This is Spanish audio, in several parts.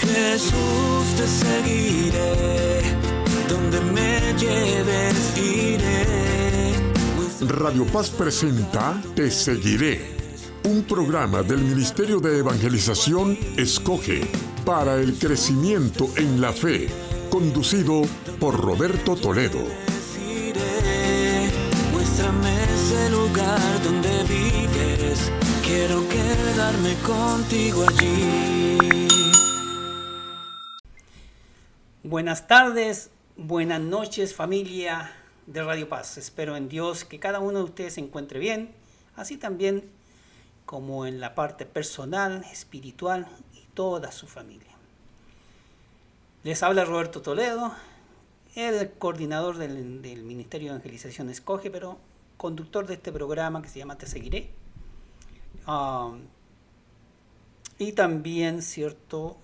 Jesús, te seguiré, donde me lleves iré. Radio Paz presenta Te Seguiré, un programa del Ministerio de Evangelización Escoge para el crecimiento en la fe, conducido por Roberto Toledo. Muéstrame ese lugar donde vives, quiero quedarme contigo allí. Buenas tardes, buenas noches, familia de Radio Paz. Espero en Dios que cada uno de ustedes se encuentre bien, así también como en la parte personal, espiritual y toda su familia. Les habla Roberto Toledo, el coordinador del Ministerio de Evangelización Escoge, pero conductor de este programa que se llama Te Seguiré. Y también, ¿cierto?,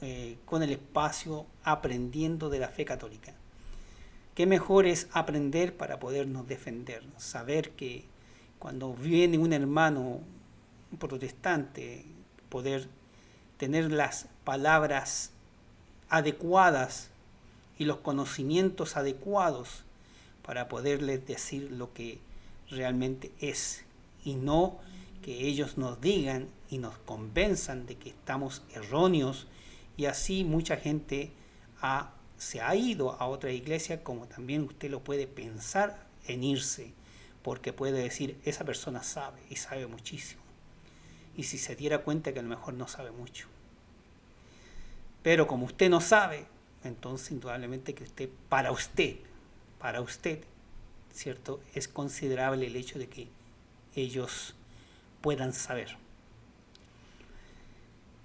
con el espacio Aprendiendo de la Fe Católica. Qué mejor es aprender para podernos defender, saber que cuando viene un hermano protestante, poder tener las palabras adecuadas y los conocimientos adecuados para poderles decir lo que realmente es, y no que ellos nos digan y nos convenzan de que estamos erróneos, y así mucha gente se ha ido a otra iglesia, como también usted lo puede pensar en irse, porque puede decir, esa persona sabe y sabe muchísimo, y si se diera cuenta que a lo mejor no sabe mucho. Pero como usted no sabe, entonces indudablemente que para usted, ¿cierto?, es considerable el hecho de que ellos puedan saber.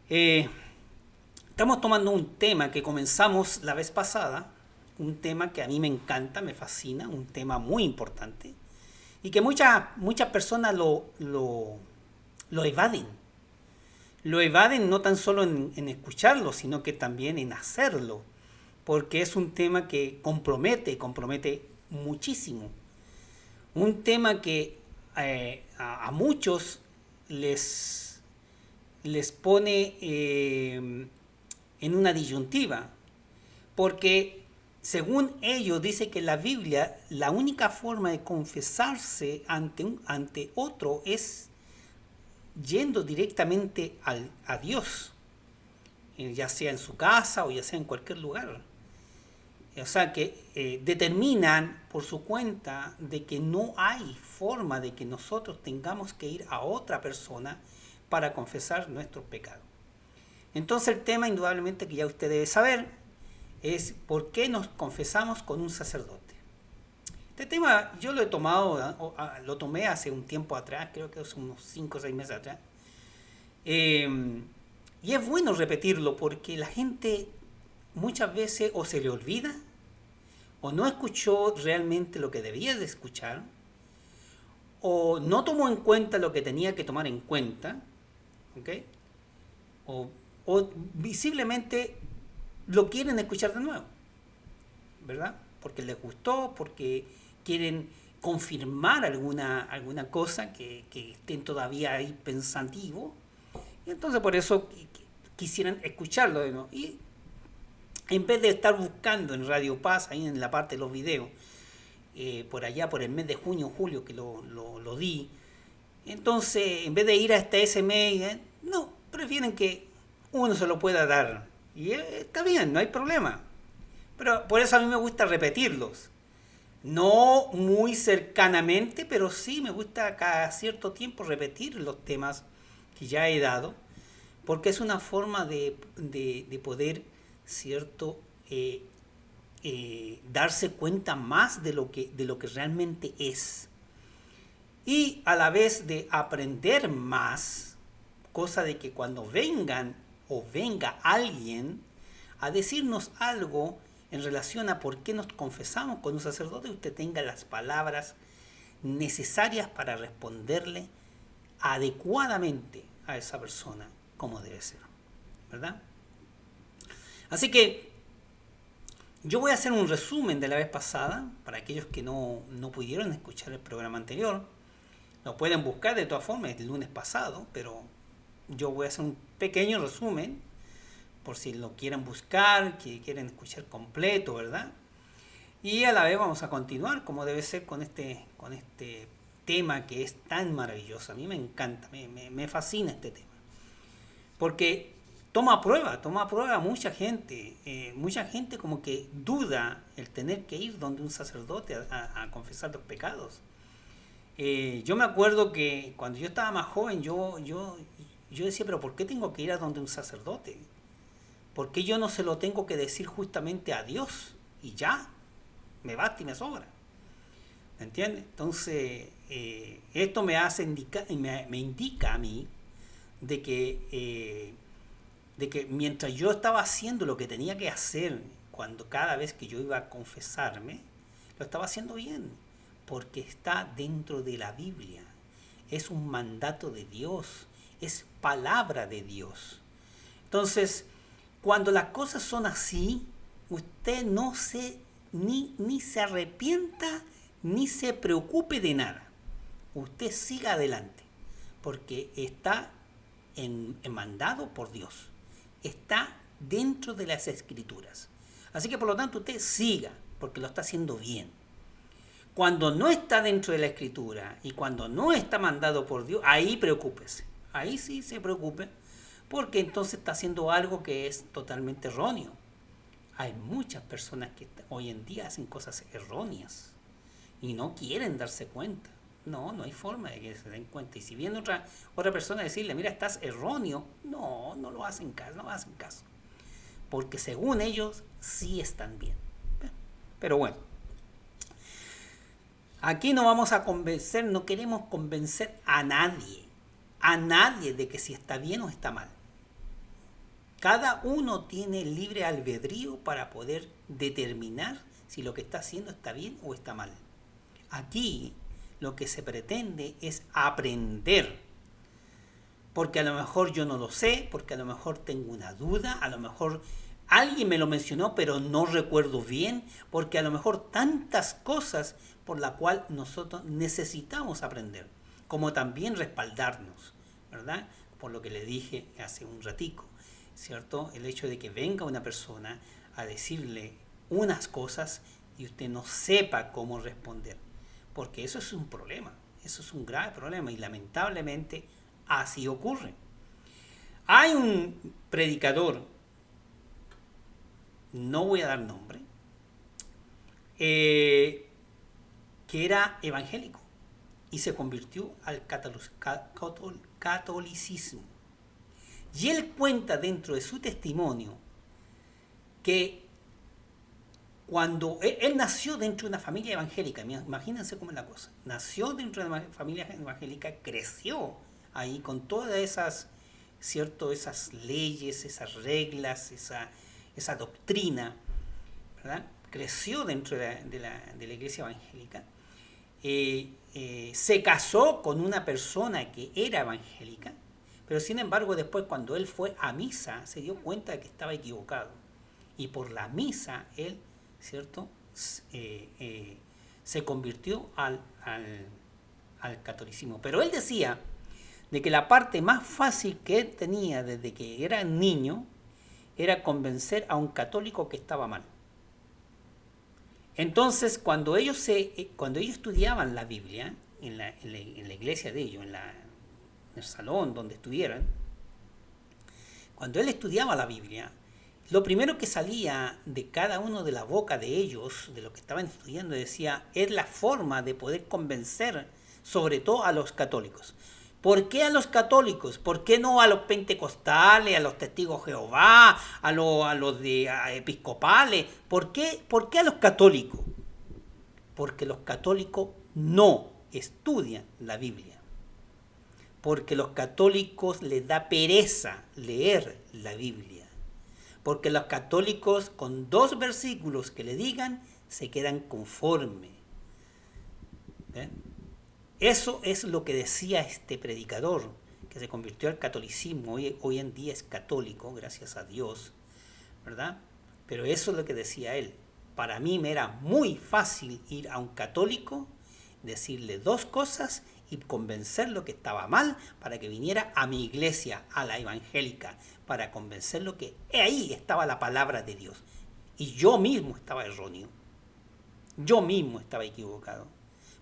Estamos tomando un tema que comenzamos la vez pasada, un tema que a mí me encanta, me fascina, un tema muy importante y que muchas personas lo evaden. Lo evaden no tan solo en escucharlo, sino que también en hacerlo, porque es un tema que compromete muchísimo. Un tema que a muchos les pone en una disyuntiva, porque según ellos dice que la Biblia, la única forma de confesarse ante otro es yendo directamente a Dios, ya sea en su casa o ya sea en cualquier lugar. O sea que determinan por su cuenta de que no hay forma de que nosotros tengamos que ir a otra persona para confesar nuestros pecados. Entonces el tema indudablemente que ya usted debe saber es por qué nos confesamos con un sacerdote. Este tema yo lo tomé hace un tiempo atrás, creo que hace unos 5 o 6 meses atrás. Y es bueno repetirlo porque la gente muchas veces o se le olvida o no escuchó realmente lo que debía de escuchar, o no tomó en cuenta lo que tenía que tomar en cuenta, ¿okay? O visiblemente lo quieren escuchar de nuevo, ¿verdad? Porque les gustó, porque quieren confirmar alguna cosa que estén todavía ahí pensativo, y entonces por eso quisieran escucharlo de nuevo. Y en vez de estar buscando en Radio Paz, ahí en la parte de los videos, por allá por el mes de junio, julio que lo di, entonces en vez de ir hasta ese mes, no, prefieren que uno se lo pueda dar. Y está bien, no hay problema. Pero por eso a mí me gusta repetirlos. No muy cercanamente, pero sí me gusta cada cierto tiempo repetir los temas que ya he dado, porque es una forma de poder, ¿cierto?, darse cuenta más de lo que realmente es. Y a la vez de aprender más, cosa de que cuando venga alguien a decirnos algo en relación a por qué nos confesamos con un sacerdote, usted tenga las palabras necesarias para responderle adecuadamente a esa persona como debe ser, ¿verdad? Así que yo voy a hacer un resumen de la vez pasada para aquellos que no pudieron escuchar el programa anterior. Lo pueden buscar de todas formas el lunes pasado, pero yo voy a hacer un pequeño resumen por si lo quieren buscar, que quieren escuchar completo, ¿verdad? Y a la vez vamos a continuar como debe ser con este tema que es tan maravilloso. A mí me encanta, me fascina este tema. Porque toma a prueba mucha gente como que duda el tener que ir donde un sacerdote a confesar los pecados. Yo me acuerdo que cuando yo estaba más joven, yo decía, pero ¿por qué tengo que ir a donde un sacerdote? ¿Por qué yo no se lo tengo que decir justamente a Dios? Y ya, me basta y me sobra. ¿Me entiendes? Entonces, esto me indica a mí de que mientras yo estaba haciendo lo que tenía que hacer cada vez que yo iba a confesarme, lo estaba haciendo bien, porque está dentro de la Biblia. Es un mandato de Dios, es palabra de Dios. Entonces, cuando las cosas son así, usted ni se arrepienta, ni se preocupe de nada. Usted siga adelante, porque está mandado por Dios. Está dentro de las Escrituras. Así que por lo tanto usted siga, porque lo está haciendo bien. Cuando no está dentro de la Escritura y cuando no está mandado por Dios, ahí preocúpese. Ahí sí se preocupe, porque entonces está haciendo algo que es totalmente erróneo. Hay muchas personas que hoy en día hacen cosas erróneas y no quieren darse cuenta. No hay forma de que se den cuenta. Y si viene otra persona a decirle, mira, estás erróneo, no lo hacen caso. Porque según ellos, sí están bien. Pero bueno, aquí no vamos a convencer, no queremos convencer a nadie de que si está bien o está mal. Cada uno tiene libre albedrío para poder determinar si lo que está haciendo está bien o está mal. Aquí lo que se pretende es aprender. Porque a lo mejor yo no lo sé, porque a lo mejor tengo una duda, a lo mejor alguien me lo mencionó pero no recuerdo bien, porque a lo mejor tantas cosas por la cual nosotros necesitamos aprender, como también respaldarnos, ¿verdad? Por lo que le dije hace un ratico, ¿cierto? El hecho de que venga una persona a decirle unas cosas y usted no sepa cómo responder, porque eso es un problema, eso es un grave problema y lamentablemente así ocurre. Hay un predicador, no voy a dar nombre, que era evangélico y se convirtió al catolicismo. Y él cuenta dentro de su testimonio que cuando él nació dentro de una familia evangélica, imagínense cómo es la cosa, nació dentro de una familia evangélica, creció ahí con todas esas, ¿cierto? Esas leyes, esas reglas, esa doctrina, ¿verdad? Creció dentro de la iglesia evangélica, se casó con una persona que era evangélica, pero sin embargo después cuando él fue a misa se dio cuenta de que estaba equivocado y por la misa él, ¿cierto? Se convirtió al catolicismo. Pero él decía de que la parte más fácil que él tenía desde que era niño era convencer a un católico que estaba mal. Entonces, cuando ellos estudiaban la Biblia en la iglesia de ellos, en el salón donde estuvieran, cuando él estudiaba la Biblia, lo primero que salía de cada uno de la boca de ellos, de lo que estaban estudiando, decía, es la forma de poder convencer, sobre todo a los católicos. ¿Por qué a los católicos? ¿Por qué no a los pentecostales, a los testigos de Jehová, a los episcopales? ¿Por qué a los católicos? Porque los católicos no estudian la Biblia. Porque los católicos les da pereza leer la Biblia. Porque los católicos con 2 versículos que le digan se quedan conformes. ¿Ven? Eso es lo que decía este predicador, que se convirtió al catolicismo. Hoy en día es católico, gracias a Dios, ¿verdad? Pero eso es lo que decía él. Para mí me era muy fácil ir a un católico, decirle 2 cosas y convencerlo que estaba mal para que viniera a mi iglesia, a la evangélica, para convencerlo que ahí estaba la palabra de Dios. Y yo mismo estaba erróneo. Yo mismo estaba equivocado.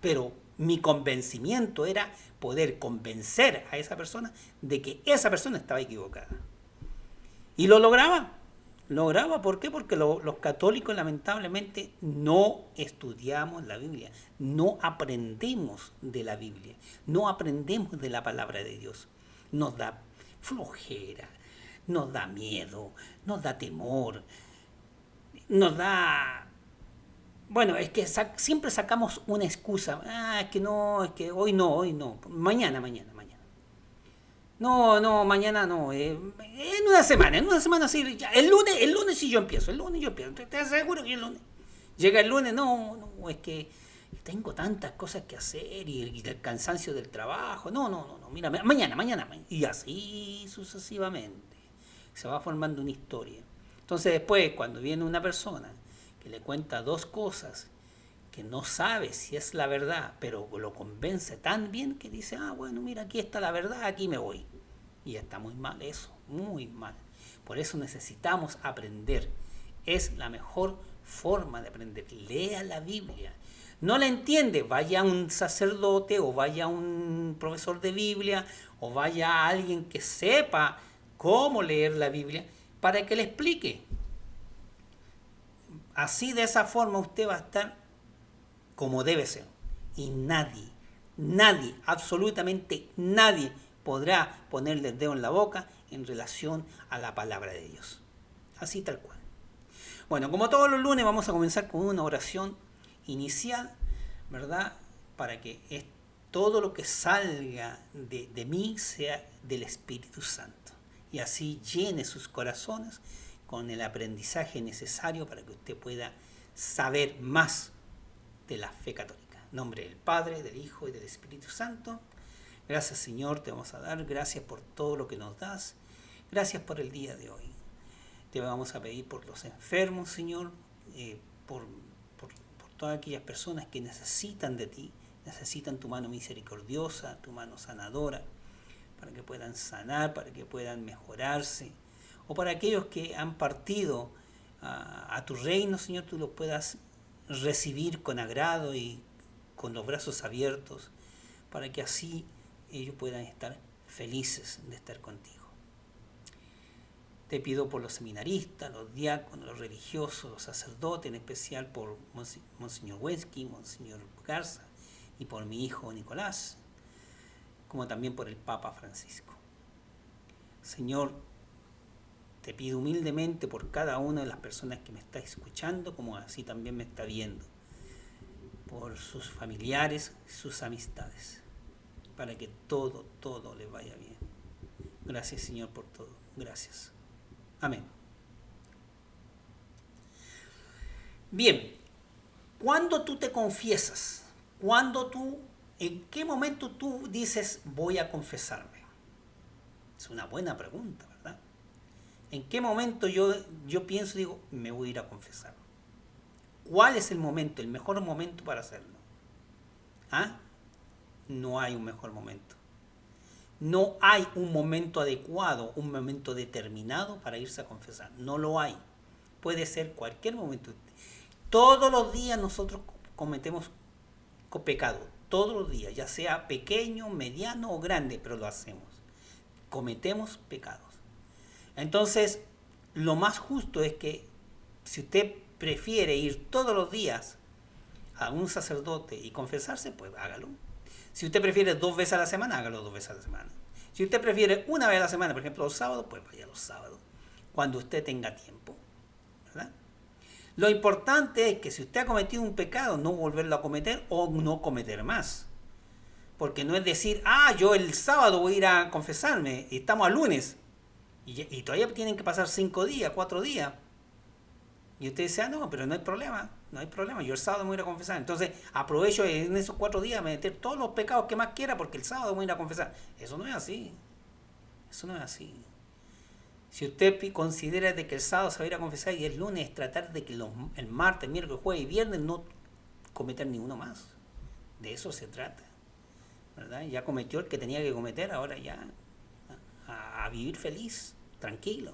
Pero mi convencimiento era poder convencer a esa persona de que esa persona estaba equivocada. Y lo lograba. Lograba, ¿por qué? Porque los católicos lamentablemente no estudiamos la Biblia, no aprendemos de la Biblia, no aprendemos de la palabra de Dios. Nos da flojera, nos da miedo, nos da temor, nos da... Bueno, es que siempre sacamos una excusa. Es que no, es que hoy no, mañana. No, mañana no. En una semana sí. Ya, el lunes sí yo empiezo. Te aseguro que el lunes. Llega el lunes, no, es que tengo tantas cosas que hacer y el cansancio del trabajo. No, mira, mañana. Y así sucesivamente. Se va formando una historia. Entonces después, cuando viene una persona que le cuenta dos cosas que no sabe si es la verdad, pero lo convence tan bien que dice, bueno, mira, aquí está la verdad, aquí me voy. Y está muy mal eso, muy mal. Por eso necesitamos aprender. Es la mejor forma de aprender. Lea la Biblia. No la entiende, vaya a un sacerdote o vaya a un profesor de Biblia o vaya a alguien que sepa cómo leer la Biblia para que le explique. Así, de esa forma, usted va a estar como debe ser. Y nadie, absolutamente nadie podrá ponerle el dedo en la boca en relación a la palabra de Dios. Así tal cual. Bueno, como todos los lunes vamos a comenzar con una oración inicial, ¿verdad? Para que todo lo que salga de mí sea del Espíritu Santo. Y así llene sus corazones con el aprendizaje necesario para que usted pueda saber más de la fe católica. En nombre del Padre, del Hijo y del Espíritu Santo. Gracias, Señor, te vamos a dar. Gracias por todo lo que nos das. Gracias por el día de hoy. Te vamos a pedir por los enfermos, Señor, por todas aquellas personas que necesitan de ti, necesitan tu mano misericordiosa, tu mano sanadora, para que puedan sanar, para que puedan mejorarse. O para aquellos que han partido a tu reino, Señor, tú los puedas recibir con agrado y con los brazos abiertos, para que así ellos puedan estar felices de estar contigo. Te pido por los seminaristas, los diáconos, los religiosos, los sacerdotes, en especial por Monseñor Wesky, Monseñor Garza y por mi hijo Nicolás, como también por el Papa Francisco. Señor, te pido humildemente por cada una de las personas que me está escuchando, como así también me está viendo, por sus familiares, sus amistades, para que todo les vaya bien. Gracias, Señor, por todo. Gracias. Amén. Bien, ¿cuándo tú te confiesas? ¿En qué momento tú dices voy a confesarme? Es una buena pregunta, ¿verdad? ¿En qué momento yo pienso, digo, me voy a ir a confesar? ¿Cuál es el momento, el mejor momento para hacerlo? No hay un mejor momento. No hay un momento adecuado, un momento determinado para irse a confesar. No lo hay. Puede ser cualquier momento. Todos los días nosotros cometemos pecado. Todos los días, ya sea pequeño, mediano o grande, pero lo hacemos. Cometemos pecados. Entonces, lo más justo es que si usted prefiere ir todos los días a un sacerdote y confesarse, pues hágalo. Si usted prefiere 2 veces a la semana, hágalo 2 veces a la semana. Si usted prefiere una vez a la semana, por ejemplo los sábados, pues vaya los sábados, cuando usted tenga tiempo, ¿verdad? Lo importante es que si usted ha cometido un pecado, no volverlo a cometer o no cometer más. Porque no es decir, yo el sábado voy a ir a confesarme y estamos a lunes. Y todavía tienen que pasar 5 días, 4 días. Y usted dice, no, pero no hay problema, yo el sábado me voy a ir a confesar. Entonces aprovecho en esos 4 días a meter todos los pecados que más quiera porque el sábado me voy a ir a confesar. Eso no es así. Si usted considera de que el sábado se va a ir a confesar y el lunes tratar de que el martes, miércoles, jueves y viernes no cometer ninguno más. De eso se trata. ¿verdad? Ya cometió el que tenía que cometer, ahora ya a vivir feliz, tranquilo,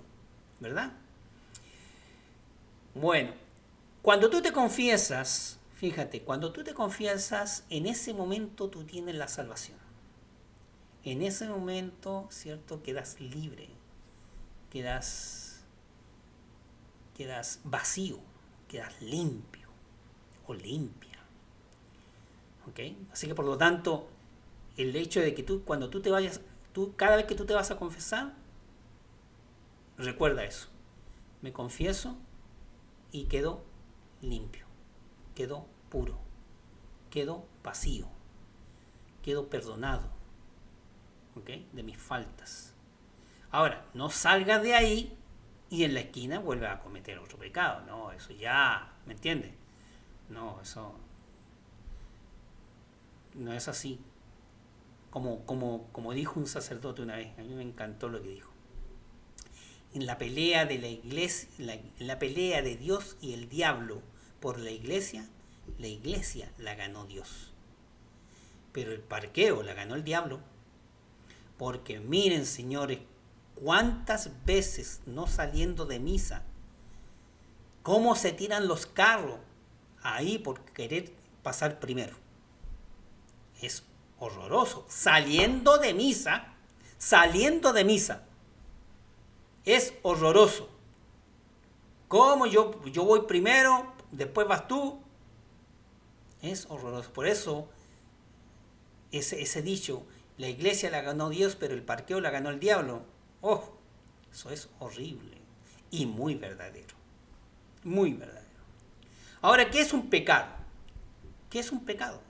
¿verdad? Bueno, cuando tú te confiesas, fíjate, cuando tú te confiesas, en ese momento tú tienes la salvación. En ese momento, ¿cierto? Quedas libre, quedas vacío, quedas limpio o limpia. ¿Ok? Así que por lo tanto, el hecho de que tú, cuando tú te vayas, cada vez que tú te vas a confesar, recuerda eso. Me confieso y quedo limpio, quedo puro, quedo vacío, quedo perdonado, ¿ok? De mis faltas. Ahora, no salgas de ahí y en la esquina vuelves a cometer otro pecado. No, eso ya, ¿me entiendes? No, eso no es así. Como dijo un sacerdote una vez, a mí me encantó lo que dijo. En la pelea de la iglesia, en la pelea de Dios y el diablo por la iglesia la ganó Dios. Pero el parqueo la ganó el diablo. Porque miren, señores, cuántas veces no saliendo de misa, cómo se tiran los carros ahí por querer pasar primero. Es horroroso. Saliendo de misa, es horroroso. ¿Cómo yo voy primero, después vas tú? Es horroroso. Por eso, ese dicho, la iglesia la ganó Dios, pero el parqueo la ganó el diablo. Oh, eso es horrible y muy verdadero. Muy verdadero. Ahora, ¿qué es un pecado? ¿Qué es un pecado?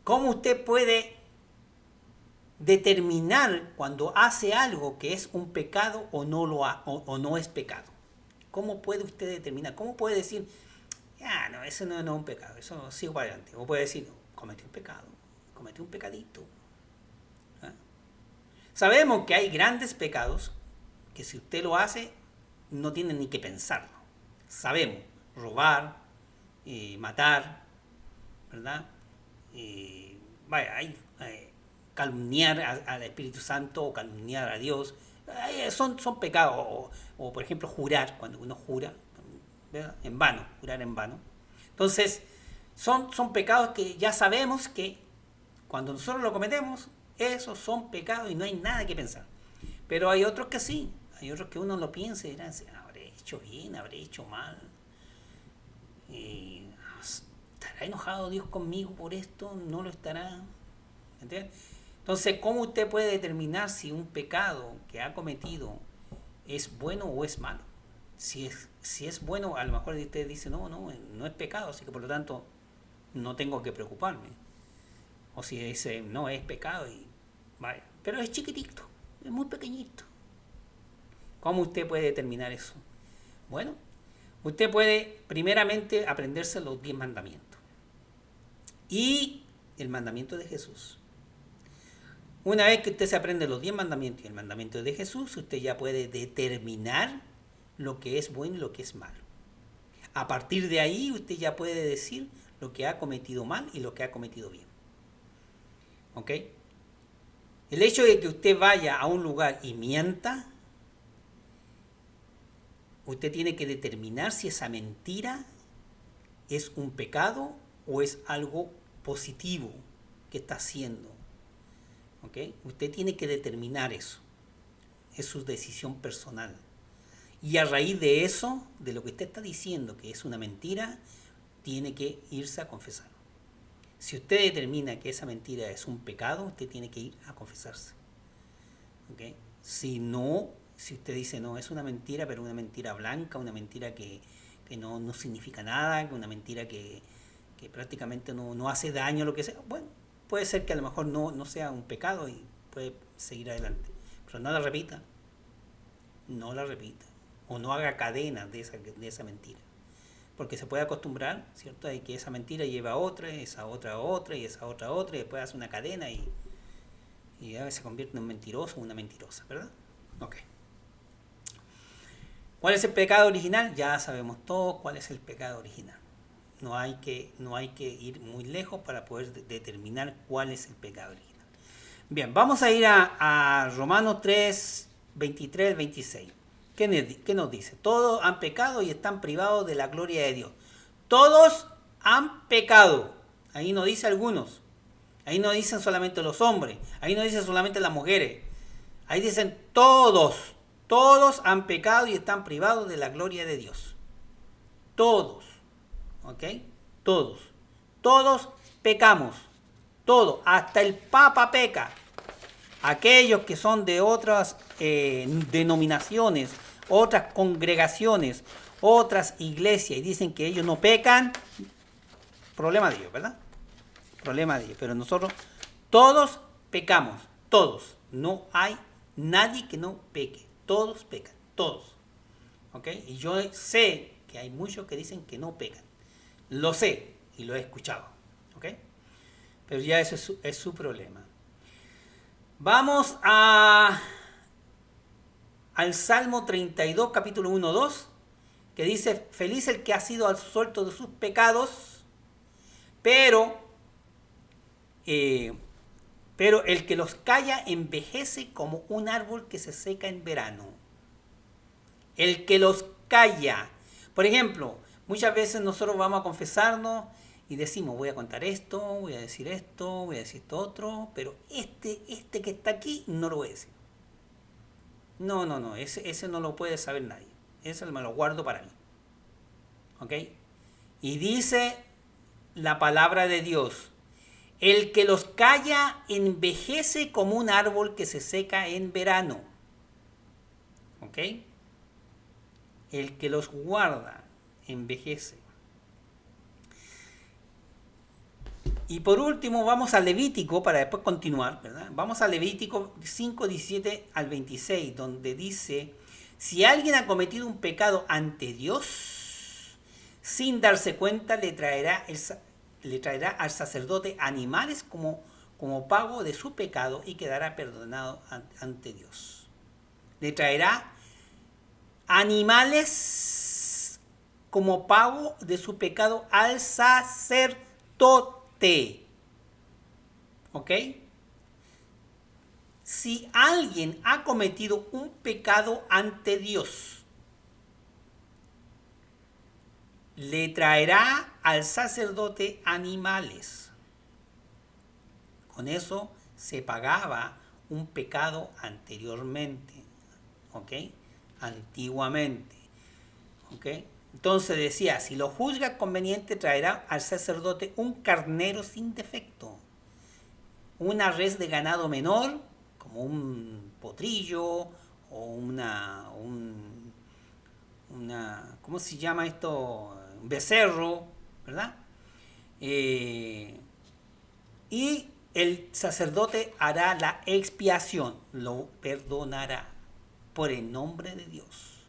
¿Cómo usted puede determinar cuando hace algo que es un pecado o o no es pecado? ¿Cómo puede usted determinar? ¿Cómo puede decir, no, eso no es un pecado, eso sigo para adelante? O puede decir, no, cometí un pecado, cometí un pecadito. ¿Ah? Sabemos que hay grandes pecados que si usted lo hace, no tiene ni que pensarlo. Sabemos, robar, matar, ¿verdad? Calumniar al Espíritu Santo o calumniar a Dios, son pecados. O por ejemplo jurar, cuando uno jura, ¿verdad? En vano, jurar en vano. Entonces son pecados que ya sabemos que cuando nosotros lo cometemos, esos son pecados y no hay nada que pensar. Pero hay otros que sí, hay otros que uno lo piensa y dirá, habré hecho bien, habré hecho mal, ¿estará enojado Dios conmigo por esto? ¿No lo estará? ¿Entiendes? Entonces, ¿cómo usted puede determinar si un pecado que ha cometido es bueno o es malo? Si es bueno, a lo mejor usted dice, no es pecado, así que por lo tanto no tengo que preocuparme. O si dice, no, es pecado, y vaya, pero es chiquitito, es muy pequeñito. ¿Cómo usted puede determinar eso? Bueno, usted puede primeramente aprenderse los 10 mandamientos y el mandamiento de Jesús. Una vez que usted se aprende los 10 mandamientos y el mandamiento de Jesús, usted ya puede determinar lo que es bueno y lo que es malo. A partir de ahí, usted ya puede decir lo que ha cometido mal y lo que ha cometido bien. ¿Ok? El hecho de que usted vaya a un lugar y mienta, usted tiene que determinar si esa mentira es un pecado o es algo positivo que está haciendo. ¿Ok? Usted tiene que determinar eso. Es su decisión personal. Y a raíz de eso, de lo que usted está diciendo que es una mentira, tiene que irse a confesar. Si usted determina que esa mentira es un pecado, usted tiene que ir a confesarse. ¿Ok? Si usted dice, no, es una mentira, pero una mentira blanca, una mentira que no significa nada, una mentira que prácticamente no hace daño, lo que sea, bueno, puede ser que a lo mejor no sea un pecado y puede seguir adelante. Pero no la repita. O no haga cadenas de esa mentira. Porque se puede acostumbrar, ¿cierto?, a que esa mentira lleva a otra, esa otra a otra, y esa otra a otra, y después hace una cadena y se convierte en un mentiroso o una mentirosa, ¿verdad? Ok. ¿Cuál es el pecado original? Ya sabemos todos cuál es el pecado original. No hay que ir muy lejos para poder determinar cuál es el pecado original. Bien, vamos a ir a Romanos 3, 23 al 26. ¿Qué nos dice? Todos han pecado y están privados de la gloria de Dios. Todos han pecado. Ahí no dice algunos. Ahí no dicen solamente los hombres. Ahí no dicen solamente las mujeres. Ahí dicen todos. Todos han pecado y están privados de la gloria de Dios. Todos. ¿Ok? Todos. Todos pecamos. Todos. Hasta el Papa peca. Aquellos que son de otras denominaciones, otras congregaciones, otras iglesias y dicen que ellos no pecan, problema de ellos, ¿verdad? Problema de ellos. Pero nosotros todos pecamos. Todos. No hay nadie que no peque. Todos pecan. Todos. ¿Ok? Y yo sé que hay muchos que dicen que no pecan. Lo sé y lo he escuchado, ¿ok? Pero ya eso es su problema. Vamos al Salmo 32, capítulo 1, 2, que dice, feliz el que ha sido absuelto de sus pecados, pero el que los calla envejece como un árbol que se seca en verano. El que los calla. Por ejemplo, muchas veces nosotros vamos a confesarnos y decimos, voy a contar esto, voy a decir esto, voy a decir esto otro, pero este que está aquí no lo voy a decir. No, ese no lo puede saber nadie. Ese me lo guardo para mí. ¿Ok? Y dice la palabra de Dios, el que los calla envejece como un árbol que se seca en verano. ¿Ok? El que los guarda envejece. Y por último vamos a Levítico para después continuar, ¿verdad? Vamos a Levítico 5, 17 al 26, donde dice, si alguien ha cometido un pecado ante Dios, sin darse cuenta le traerá al sacerdote animales como pago de su pecado y quedará perdonado ante Dios. Le traerá animales como pago de su pecado al sacerdote. ¿Ok? Si alguien ha cometido un pecado ante Dios, le traerá al sacerdote animales. Con eso se pagaba un pecado anteriormente. ¿Ok? Antiguamente. ¿Ok? Entonces decía, si lo juzga conveniente, traerá al sacerdote un carnero sin defecto, una res de ganado menor, como un potrillo o una ¿cómo se llama esto? Un becerro, ¿verdad? Y el sacerdote hará la expiación, lo perdonará por el nombre de Dios,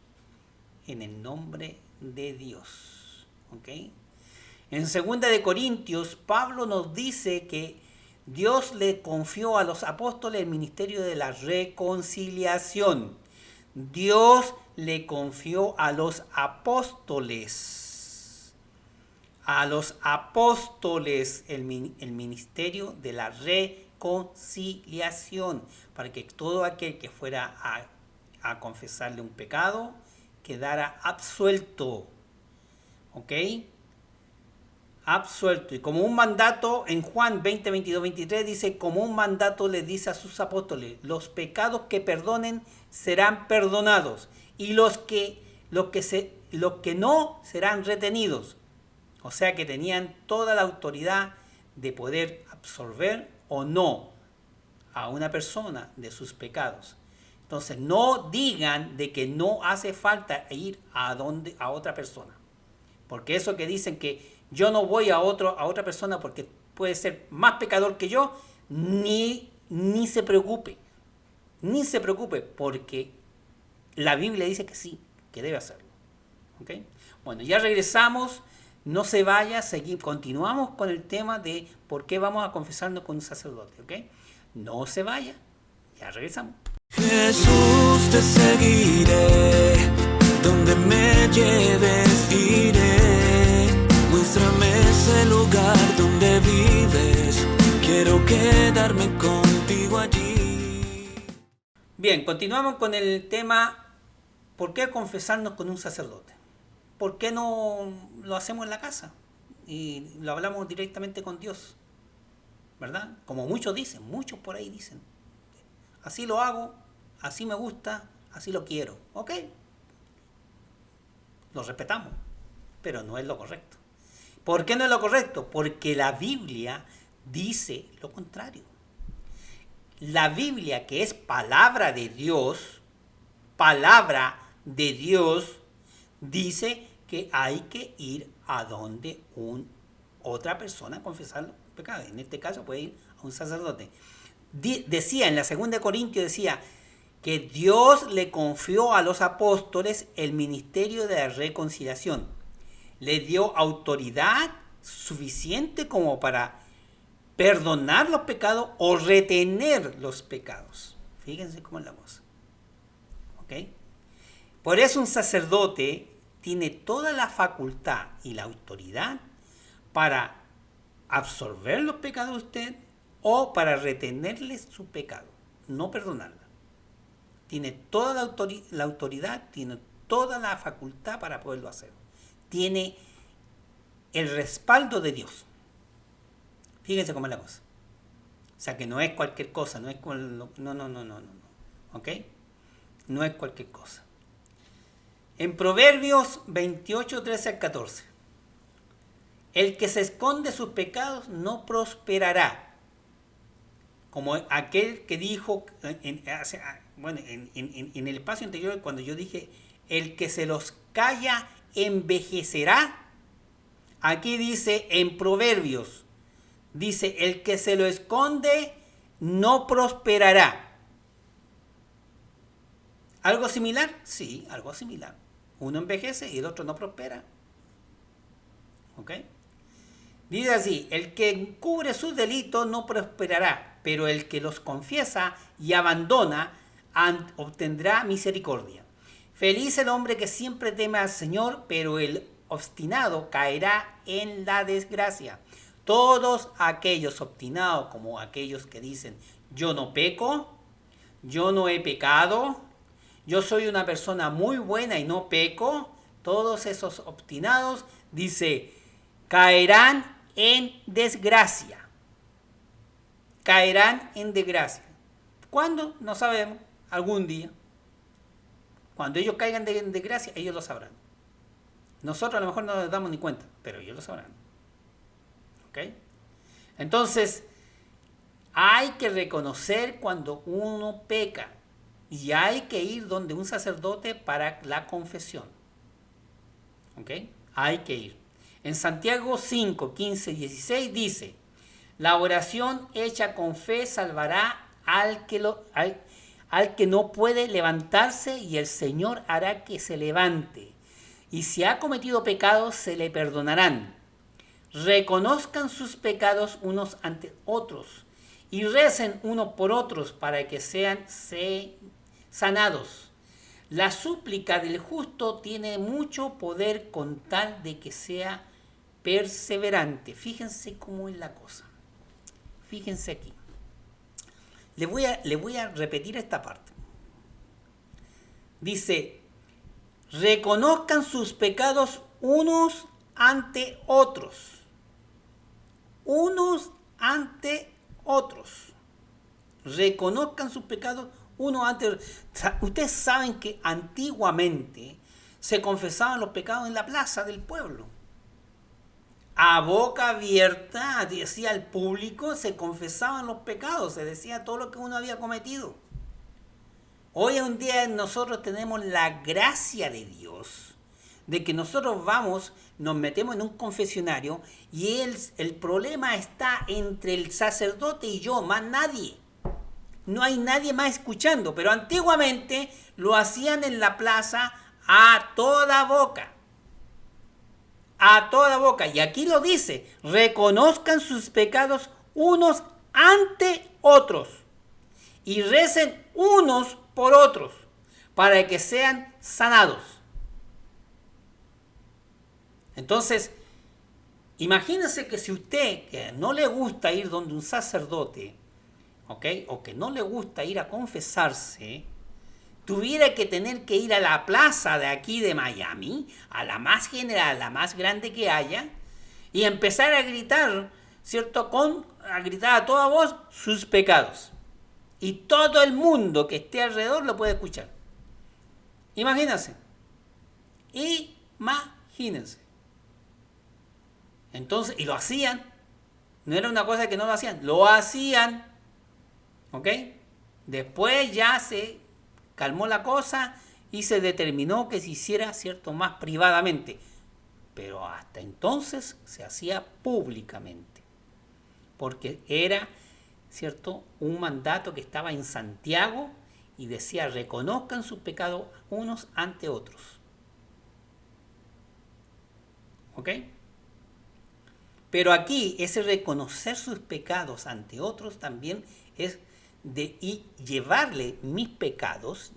en el nombre de Dios. ¿Ok? En 2 de Corintios, Pablo nos dice que Dios le confió a los apóstoles el ministerio de la reconciliación. Dios le confió a los apóstoles el ministerio de la reconciliación, para que todo aquel que fuera a confesarle un pecado quedara absuelto. ¿Ok? Absuelto. Y como un mandato, en Juan 20, 22, 23 dice, como un mandato le dice a sus apóstoles, los pecados que perdonen serán perdonados y los que no serán retenidos. O sea que tenían toda la autoridad de poder absolver o no a una persona de sus pecados. Entonces no digan de que no hace falta ir a otra persona. Porque eso que dicen que yo no voy a otra persona porque puede ser más pecador que yo, ni se preocupe. Ni se preocupe, porque la Biblia dice que sí, que debe hacerlo. ¿Ok? Bueno, ya regresamos. No se vaya, continuamos con el tema de por qué vamos a confesarnos con un sacerdote. ¿Ok? No se vaya, ya regresamos. Jesús, te seguiré, donde me lleves iré, muéstrame el lugar donde vives, quiero quedarme contigo allí. Bien, continuamos con el tema, ¿por qué confesarnos con un sacerdote? ¿Por qué no lo hacemos en la casa? Y lo hablamos directamente con Dios, ¿verdad? Como muchos dicen, muchos por ahí dicen, así lo hago, así me gusta, así lo quiero, ¿ok? Lo respetamos, pero no es lo correcto. ¿Por qué no es lo correcto? Porque la Biblia dice lo contrario. La Biblia, que es palabra de Dios, dice que hay que ir a donde otra persona a confesar los pecados. En este caso puede ir a un sacerdote. Decía en la 2 Corintios, decía que Dios le confió a los apóstoles el ministerio de la reconciliación. Le dio autoridad suficiente como para perdonar los pecados o retener los pecados. Fíjense cómo es la cosa. ¿Ok? Por eso un sacerdote tiene toda la facultad y la autoridad para absorber los pecados de usted o para retenerle su pecado, no perdonarla. Tiene toda la autoridad, tiene toda la facultad para poderlo hacer. Tiene el respaldo de Dios. Fíjense cómo es la cosa. O sea, que no es cualquier cosa, no es no. ¿Ok? No es cualquier cosa. En Proverbios 28, 13 al 14. El que se esconde sus pecados no prosperará. Como aquel que dijo en el espacio anterior, cuando yo dije, el que se los calla envejecerá. Aquí dice en Proverbios, dice, el que se lo esconde no prosperará. ¿Algo similar? Sí, algo similar. Uno envejece y el otro no prospera. ¿Ok? Dice así, el que encubre sus delitos no prosperará, pero el que los confiesa y abandona obtendrá misericordia. Feliz el hombre que siempre teme al Señor, pero el obstinado caerá en la desgracia. Todos aquellos obstinados, como aquellos que dicen, yo no peco, yo no he pecado, yo soy una persona muy buena y no peco, todos esos obstinados, dice, caerán en desgracia. Caerán en desgracia. ¿Cuándo? No sabemos. Algún día. Cuando ellos caigan en desgracia, ellos lo sabrán. Nosotros a lo mejor no nos damos ni cuenta, pero ellos lo sabrán. ¿Ok? Entonces, hay que reconocer cuando uno peca y hay que ir donde un sacerdote para la confesión. ¿Ok? Hay que ir. En Santiago 5, 15, 16 dice, la oración hecha con fe salvará al que no puede levantarse y el Señor hará que se levante. Y si ha cometido pecados, se le perdonarán. Reconozcan sus pecados unos ante otros y recen unos por otros para que sean sanados. La súplica del justo tiene mucho poder con tal de que sea perseverante. Fíjense cómo es la cosa. Fíjense aquí. Le voy a repetir esta parte. Dice, reconozcan sus pecados unos ante otros. Unos ante otros. Reconozcan sus pecados unos ante otros. Ustedes saben que antiguamente se confesaban los pecados en la plaza del pueblo. A boca abierta, decía al público, se confesaban los pecados, se decía todo lo que uno había cometido. Hoy en día nosotros tenemos la gracia de Dios, de que nosotros nos metemos en un confesionario y el problema está entre el sacerdote y yo, más nadie. No hay nadie más escuchando, pero antiguamente lo hacían en la plaza a toda boca. A toda boca. Y aquí lo dice, reconozcan sus pecados unos ante otros y recen unos por otros para que sean sanados. Entonces, Imagínense que si usted, que no le gusta ir donde un sacerdote, ¿ok? O que no le gusta ir a confesarse, tuviera que tener que ir a la plaza de aquí de Miami, a la más general, la más grande que haya, y empezar a gritar, ¿cierto? A gritar a toda voz sus pecados. Y todo el mundo que esté alrededor lo puede escuchar. Imagínense. Imagínense. Entonces, y lo hacían. No era una cosa que no lo hacían. Lo hacían. ¿Ok? Después ya se calmó la cosa y se determinó que se hiciera, ¿cierto?, más privadamente. Pero hasta entonces se hacía públicamente. Porque era, ¿cierto?, un mandato que estaba en Santiago y decía: reconozcan sus pecados unos ante otros. ¿Ok? Pero aquí ese reconocer sus pecados ante otros también es y llevarle mis pecados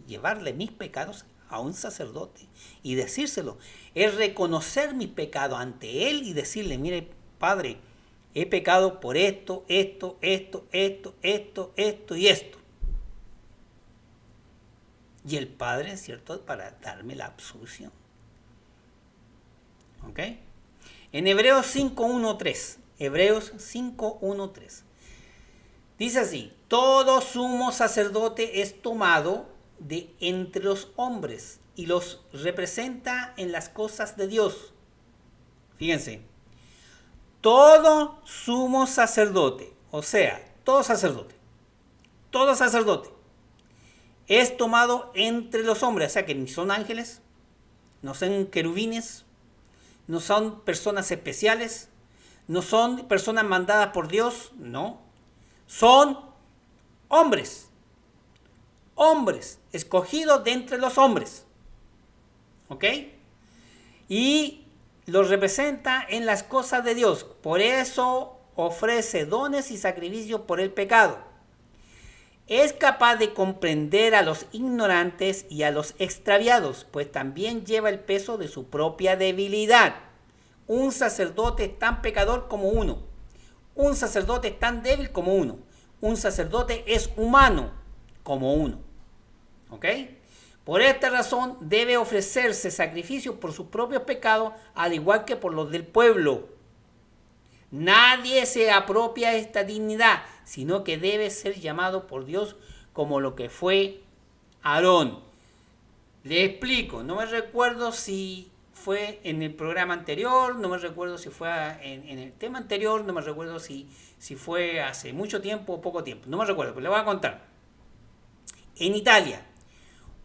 a un sacerdote y decírselo. Es reconocer mis pecados ante él y decirle: mire, Padre, he pecado por esto y esto. Y el Padre, ¿cierto?, para darme la absolución. ¿Ok? En Hebreos 5.1.3. Hebreos 5.1.3. Dice así: todo sumo sacerdote es tomado de entre los hombres y los representa en las cosas de Dios. Fíjense. Todo sumo sacerdote, o sea, todo sacerdote, es tomado entre los hombres, o sea que ni son ángeles, no son querubines, no son personas especiales, no son personas mandadas por Dios, no. Son hombres escogidos de entre los hombres. ¿Ok? Y los representa en las cosas de Dios. Por eso ofrece dones y sacrificios por el pecado. Es capaz de comprender a los ignorantes y a los extraviados, pues también lleva el peso de su propia debilidad. Un sacerdote es tan pecador como uno. Un sacerdote es tan débil como uno. Un sacerdote es humano como uno. ¿Ok? Por esta razón debe ofrecerse sacrificio por sus propios pecados, al igual que por los del pueblo. Nadie se apropia esta dignidad, sino que debe ser llamado por Dios como lo que fue Aarón. Le explico, no me recuerdo si fue en el programa anterior, no me recuerdo si fue en el tema anterior, no me recuerdo si fue hace mucho tiempo o poco tiempo, no me recuerdo, pero le voy a contar. En Italia,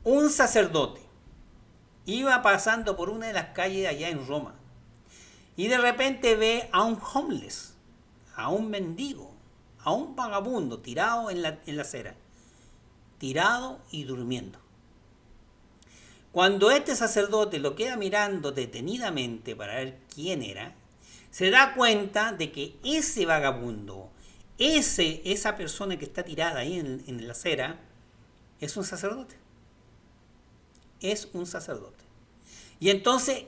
un sacerdote iba pasando por una de las calles allá en Roma y de repente ve a un homeless, a un mendigo, a un vagabundo tirado en la acera, tirado y durmiendo. Cuando este sacerdote lo queda mirando detenidamente para ver quién era, se da cuenta de que ese vagabundo, esa persona que está tirada ahí en la acera, es un sacerdote. Es un sacerdote. Y entonces,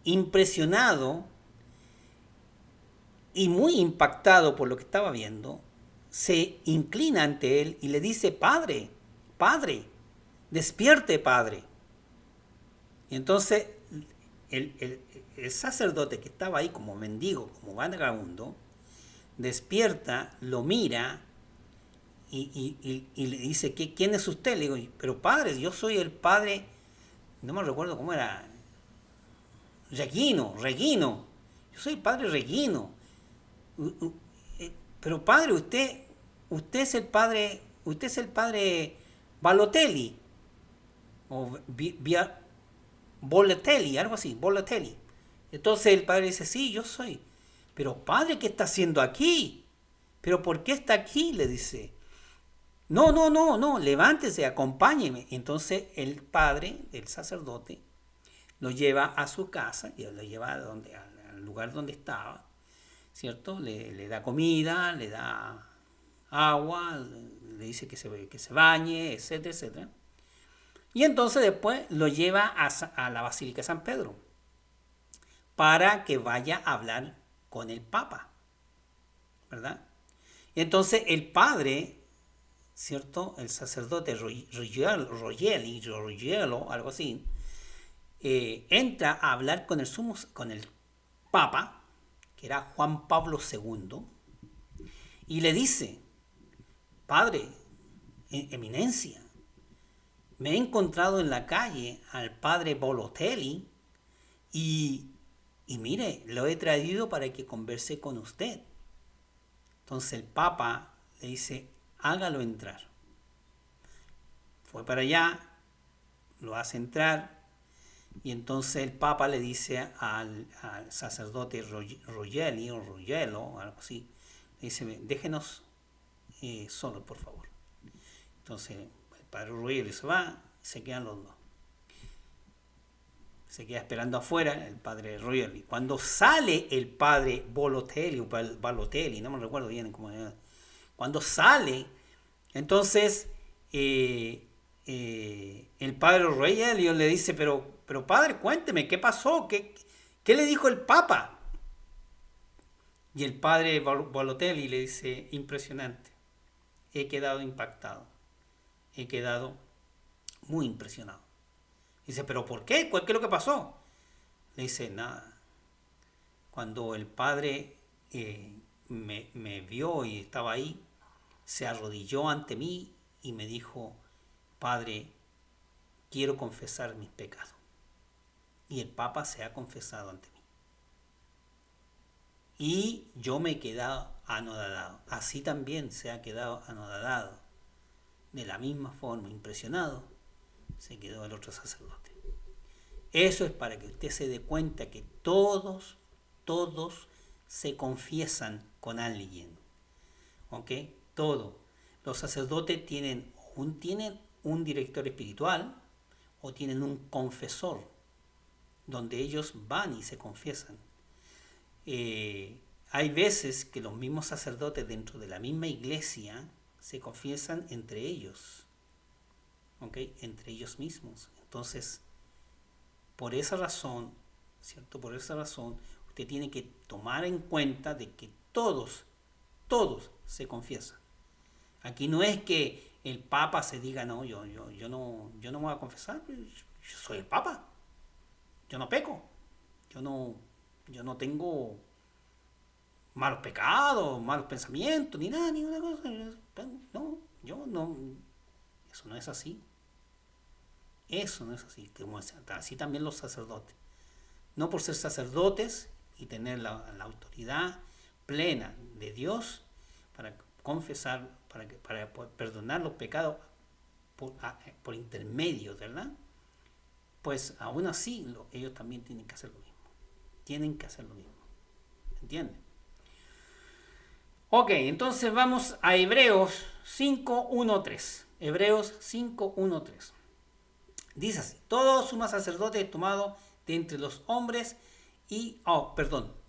impresionado y muy impactado por lo que estaba viendo, se inclina ante él y le dice: Padre, despierte, Padre. Y entonces el sacerdote que estaba ahí como mendigo, como vagabundo, despierta, lo mira y le dice: ¿Quién es usted? Le digo: pero Padre, yo soy el Padre, no me recuerdo cómo era, Reguino, yo soy el Padre Reguino. Pero Padre, usted es el Padre Balotelli, o Bolletelli, algo así, Bolletelli. Entonces el Padre dice: sí, yo soy. Pero Padre, ¿qué está haciendo aquí? ¿Pero por qué está aquí? Le dice. No, levántese, acompáñeme. Entonces el padre, el sacerdote, lo lleva a su casa, y lo lleva al lugar donde estaba, ¿cierto? Le da comida, le da agua, le dice que se bañe, etcétera, etcétera. Y entonces después lo lleva a la Basílica de San Pedro para que vaya a hablar con el Papa, ¿verdad? Y entonces el padre, ¿cierto? El sacerdote Rogelio, algo así, entra a hablar con el Papa, que era Juan Pablo II, y le dice: Padre, eminencia, me he encontrado en la calle al padre Balotelli y mire, lo he traído para que converse con usted. Entonces el Papa le dice: hágalo entrar. Fue para allá, lo hace entrar, y entonces el Papa le dice al sacerdote Rogelio, algo así, le dice: déjenos solos, por favor. Entonces el padre Rogelio se va, y se quedan los dos. Se queda esperando afuera el padre Rogelio. Cuando sale el padre Balotelli, no me recuerdo bien cómo era. Cuando sale, entonces el padre Rogelio le dice: pero padre, cuénteme, ¿qué pasó? ¿Qué le dijo el Papa? Y el padre Balotelli le dice: impresionante, he quedado impactado, he quedado muy impresionado. Dice: ¿pero por qué? ¿Qué es lo que pasó? Le dice: nada. Cuando el padre me vio y estaba ahí, se arrodilló ante mí y me dijo: Padre, quiero confesar mis pecados. Y el Papa se ha confesado ante mí. Y yo me he quedado anodadado. Así también se ha quedado anodadado. De la misma forma, impresionado, se quedó el otro sacerdote. Eso es para que usted se dé cuenta que todos se confiesan con alguien. ¿Ok? Todos. Los sacerdotes tienen un director espiritual o tienen un confesor, donde ellos van y se confiesan. Hay veces que los mismos sacerdotes dentro de la misma iglesia se confiesan entre ellos. ¿Ok? Entre ellos mismos. Entonces, por esa razón, ¿cierto? Por esa razón, usted tiene que tomar en cuenta de que todos se confiesan. Aquí no es que el Papa se diga: no, yo no me voy a confesar, yo soy el Papa, yo no peco, yo no tengo malos pecados, malos pensamientos, ni nada, ni una cosa. No, yo no. Eso no es así. Eso no es así. Así también los sacerdotes. No por ser sacerdotes y tener la autoridad plena de Dios para confesar, para perdonar los pecados por intermedio, ¿verdad? Pues aún así ellos también tienen que hacer lo mismo. Tienen que hacer lo mismo. ¿Entienden? Ok, entonces vamos a Hebreos 5.1.3. Hebreos 5.1.3. Dice así: todo sumo sacerdote es tomado de entre los hombres y...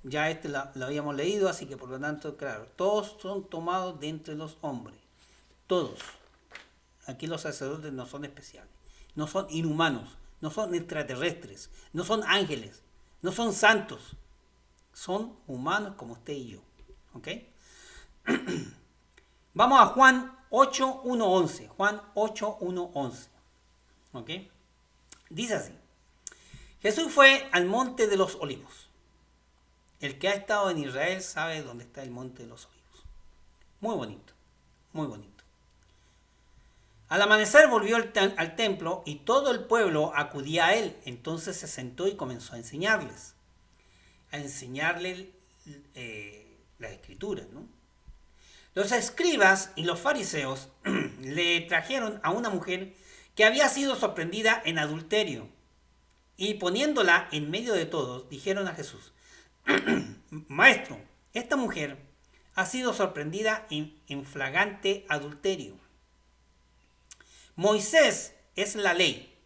ya lo habíamos leído, así que por lo tanto, claro, todos son tomados de entre los hombres. Todos. Aquí los sacerdotes no son especiales. No son inhumanos. No son extraterrestres. No son ángeles. No son santos. Son humanos como usted y yo. ¿Ok? Vamos a Juan 8.1.11. Juan 8.1.11. ¿Ok? Dice así: Jesús fue al monte de los olivos. El que ha estado en Israel sabe dónde está el monte de los olivos. Muy bonito, muy bonito. Al amanecer volvió al templo y todo el pueblo acudía a él. Entonces se sentó y comenzó a enseñarles. A enseñarles las escrituras, ¿no? Los escribas y los fariseos le trajeron a una mujer que había sido sorprendida en adulterio, y poniéndola en medio de todos, dijeron a Jesús: Maestro, esta mujer ha sido sorprendida en flagrante adulterio. Moisés, es la ley,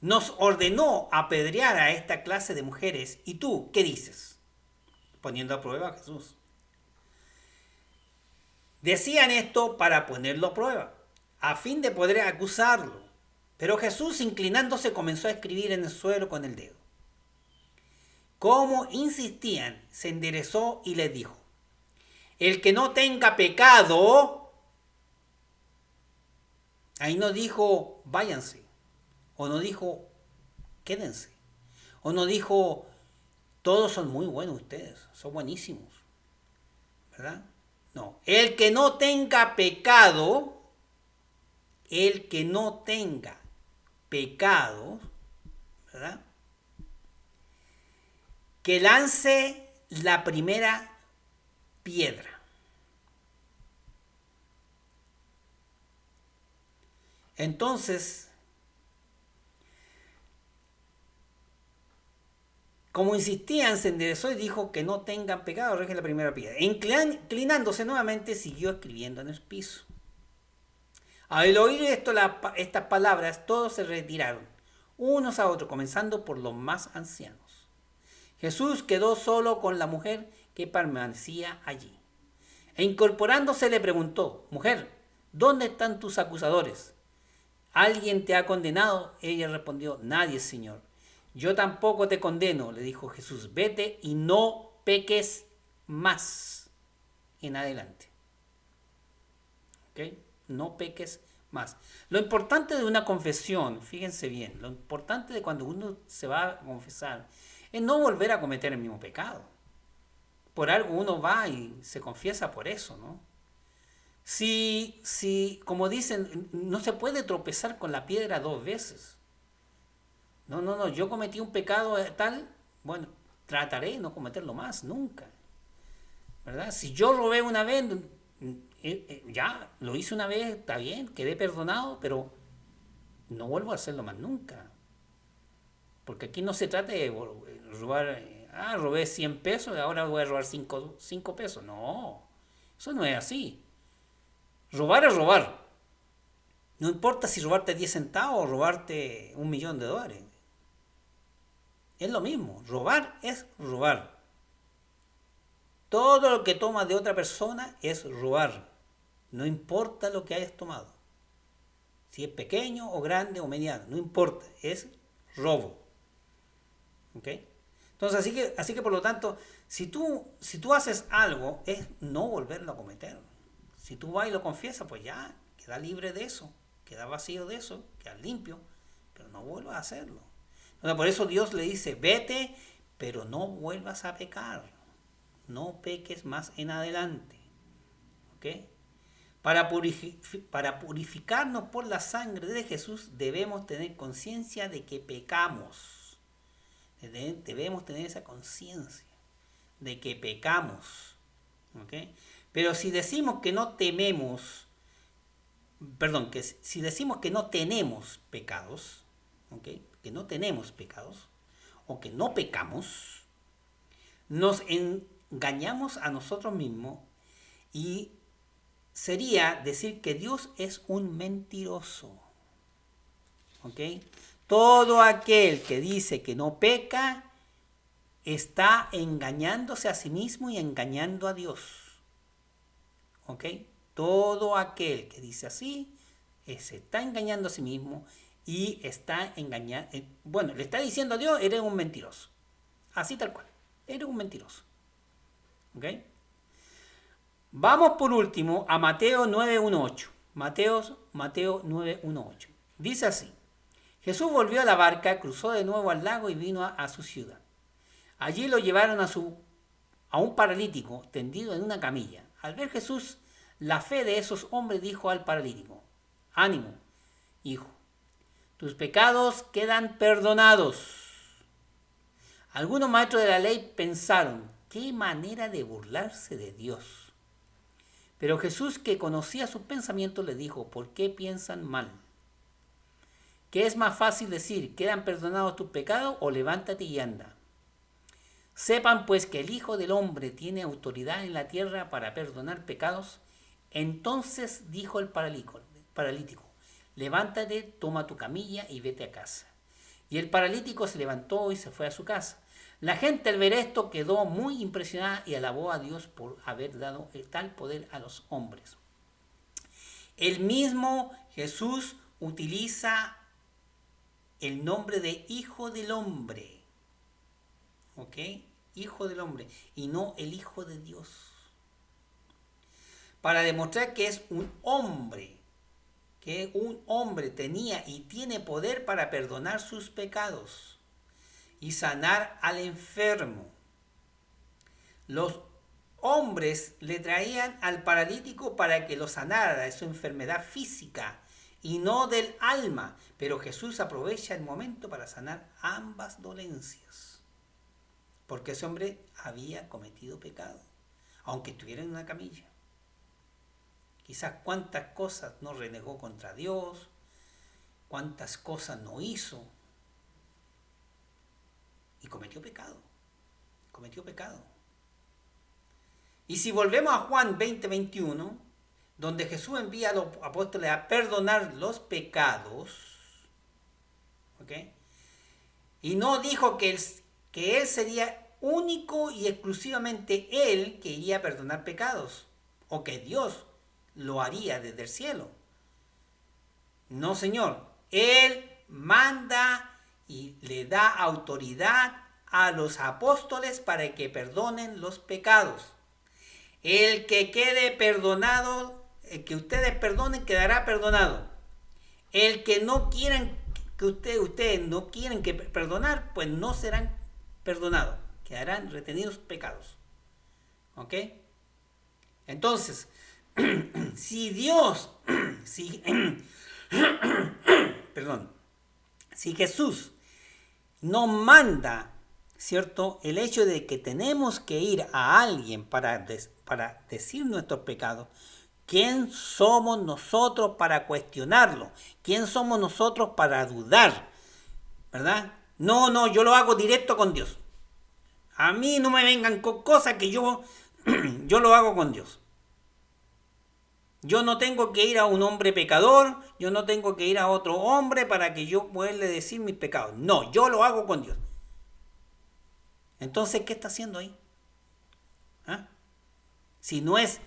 nos ordenó apedrear a esta clase de mujeres, ¿y tú qué dices? Poniendo a prueba a Jesús. Decían esto para ponerlo a prueba, a fin de poder acusarlo. Pero Jesús, inclinándose, comenzó a escribir en el suelo con el dedo. Como insistían, se enderezó y les dijo: el que no tenga pecado, ahí no dijo váyanse, o no dijo quédense, o no dijo todos son muy buenos ustedes, son buenísimos, ¿verdad? No, el que no tenga pecado, el que no tenga pecado, ¿verdad? Que lance la primera piedra. Entonces, como insistían, se enderezó y dijo que no tengan pecado, arrojen la primera piedra. Inclinándose nuevamente, siguió escribiendo en el piso. Al oír estas palabras, todos se retiraron, unos a otros, comenzando por los más ancianos. Jesús quedó solo con la mujer que permanecía allí. E incorporándose le preguntó: mujer, ¿dónde están tus acusadores? ¿Alguien te ha condenado? Ella respondió: nadie, Señor. Yo tampoco te condeno, le dijo Jesús. Vete y no peques más en adelante. ¿Ok? No peques más. Lo importante de una confesión, fíjense bien, lo importante de cuando uno se va a confesar es no volver a cometer el mismo pecado. Por algo uno va y se confiesa por eso, ¿no? Si, como dicen, no se puede tropezar con la piedra dos veces. No, yo cometí un pecado tal, bueno, trataré de no cometerlo más, nunca. ¿Verdad? Si yo robé una vez, ya, lo hice una vez, está bien, quedé perdonado, pero no vuelvo a hacerlo más nunca. Porque aquí no se trata de robar, robé 100 pesos y ahora voy a robar 5 pesos. No, eso no es así. Robar es robar. No importa si robarte 10 centavos o robarte $1.000.000. Es lo mismo, robar es robar. Todo lo que tomas de otra persona es robar. No importa lo que hayas tomado. Si es pequeño o grande o mediano, no importa, es robo. ¿Ok? Entonces, así que por lo tanto, si tú haces algo, es no volverlo a cometer. Si tú vas y lo confiesas, pues ya, queda libre de eso, queda vacío de eso, queda limpio, pero no vuelvas a hacerlo. Entonces, por eso Dios le dice: vete, pero no vuelvas a pecar. No peques más en adelante. ¿Ok? Para purificarnos por la sangre de Jesús, debemos tener conciencia de que pecamos. Debemos tener esa conciencia de que pecamos. ¿Ok? Pero si decimos que no tememos, si decimos que no tenemos pecados, ¿ok? Que no tenemos pecados, o que no pecamos, nos engañamos a nosotros mismos y sería decir que Dios es un mentiroso. ¿Ok? Todo aquel que dice que no peca está engañándose a sí mismo y engañando a Dios. ¿Ok? Todo aquel que dice así se está engañando a sí mismo y está engañando. Bueno, le está diciendo a Dios: eres un mentiroso. Así tal cual. Eres un mentiroso. ¿Ok? Vamos por último a Mateo 9:18. Mateo 9:18. Dice así: Jesús volvió a la barca, cruzó de nuevo al lago y vino a su ciudad. Allí lo llevaron a un paralítico tendido en una camilla. Al ver Jesús la fe de esos hombres, dijo al paralítico: ánimo, hijo, tus pecados quedan perdonados. Algunos maestros de la ley pensaron: qué manera de burlarse de Dios. Pero Jesús, que conocía sus pensamientos, le dijo: ¿por qué piensan mal? ¿Qué es más fácil decir: quedan perdonados tus pecados, o levántate y anda? Sepan pues que el Hijo del Hombre tiene autoridad en la tierra para perdonar pecados. Entonces dijo el paralítico: levántate, toma tu camilla y vete a casa. Y el paralítico se levantó y se fue a su casa. La gente, al ver esto, quedó muy impresionada y alabó a Dios por haber dado tal poder a los hombres. El mismo Jesús utiliza el nombre de Hijo del Hombre. ¿ok? Hijo del hombre, y no el Hijo de Dios. Para demostrar que es un hombre, que un hombre tenía y tiene poder para perdonar sus pecados y sanar al enfermo. Los hombres le traían al paralítico para que lo sanara de su enfermedad física y no del alma, pero Jesús aprovecha el momento para sanar ambas dolencias, porque ese hombre había cometido pecado, aunque estuviera en una camilla. Quizás cuántas cosas no renegó contra Dios, cuántas cosas no hizo, y cometió pecado. Y si volvemos a Juan 20:21, donde Jesús envía a los apóstoles a perdonar los pecados, ¿ok? Y no dijo que él sería único y exclusivamente él que iría a perdonar pecados, o que Dios lo haría desde el cielo. No, Señor. Él manda y le da autoridad a los apóstoles para que perdonen los pecados. El que quede perdonado, el que ustedes perdonen, quedará perdonado. El que no quieran que ustedes no quieren que perdonar, pues no serán perdonados. Quedarán retenidos pecados. ¿Ok? Entonces, si Jesús nos manda, ¿cierto?, el hecho de que tenemos que ir a alguien para decir nuestros pecados, ¿quién somos nosotros para cuestionarlo? ¿Quién somos nosotros para dudar? ¿Verdad? No, yo lo hago directo con Dios. A mí no me vengan con cosas que yo lo hago con Dios. Yo no tengo que ir a un hombre pecador, yo no tengo que ir a otro hombre para que yo pueda decir mis pecados. No, yo lo hago con Dios. Entonces, ¿qué está haciendo ahí? ¿Ah? Si no es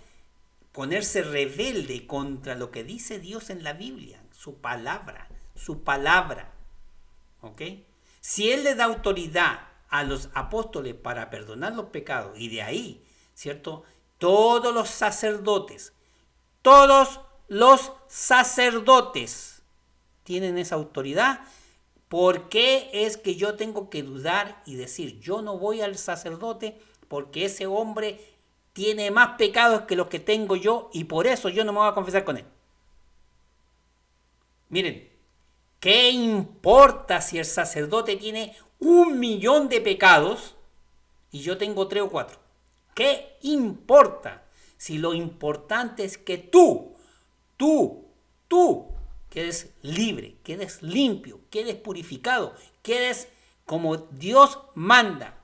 ponerse rebelde contra lo que dice Dios en la Biblia, su palabra. ¿Ok? Si Él le da autoridad a los apóstoles para perdonar los pecados, y de ahí, ¿cierto?, todos los sacerdotes tienen esa autoridad. ¿Por qué es que yo tengo que dudar y decir, yo no voy al sacerdote porque ese hombre tiene más pecados que los que tengo yo y por eso yo no me voy a confesar con él? Miren, ¿qué importa si el sacerdote tiene 1.000.000 de pecados y yo tengo 3 o 4? ¿Qué importa? Si lo importante es que tú quedes libre, quedes limpio, quedes purificado, quedes como Dios manda.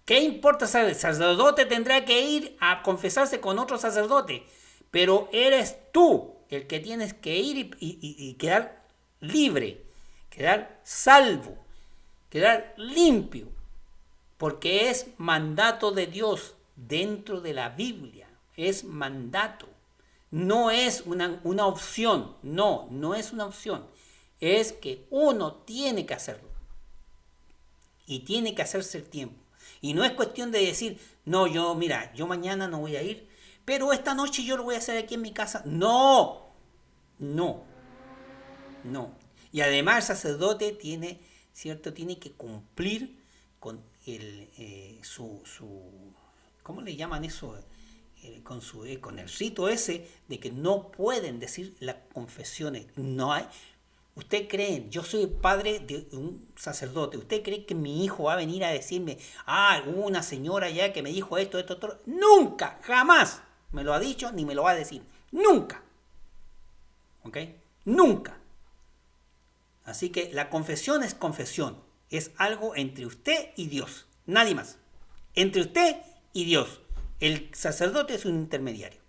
¿Qué importa? El sacerdote tendrá que ir a confesarse con otro sacerdote, pero eres tú el que tienes que ir y quedar libre, quedar salvo, quedar limpio, porque es mandato de Dios dentro de la Biblia. Es mandato, no es una opción, no es una opción, es que uno tiene que hacerlo y tiene que hacerse el tiempo. Y no es cuestión de decir, no, yo mañana no voy a ir, pero esta noche yo lo voy a hacer aquí en mi casa. No. Y además el sacerdote tiene que cumplir con ¿cómo le llaman eso? Con el rito ese de que no pueden decir las confesiones. No hay. ¿Usted cree? Yo soy el padre de un sacerdote. ¿Usted cree que mi hijo va a venir a decirme, hubo una señora ya que me dijo esto, otro? Nunca, jamás me lo ha dicho ni me lo va a decir. Nunca. ¿Ok? Nunca. Así que la confesión es confesión. Es algo entre usted y Dios. Nadie más. Entre usted y Dios. El sacerdote es un intermediario.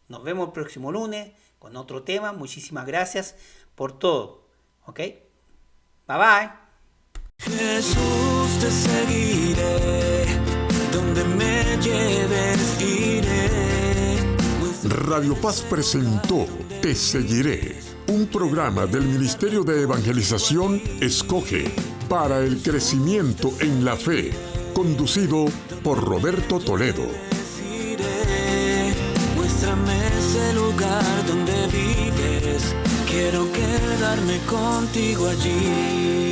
Nos vemos el próximo lunes con otro tema. Muchísimas gracias por todo. ¿Ok? Bye bye. Jesús, te seguiré, donde me lleves iré. Radio Paz presentó Te Seguiré, un programa del Ministerio de Evangelización Escoge para el crecimiento en la fe, conducido por Roberto Toledo. Muéstrame ese lugar donde vives, quiero quedarme contigo allí.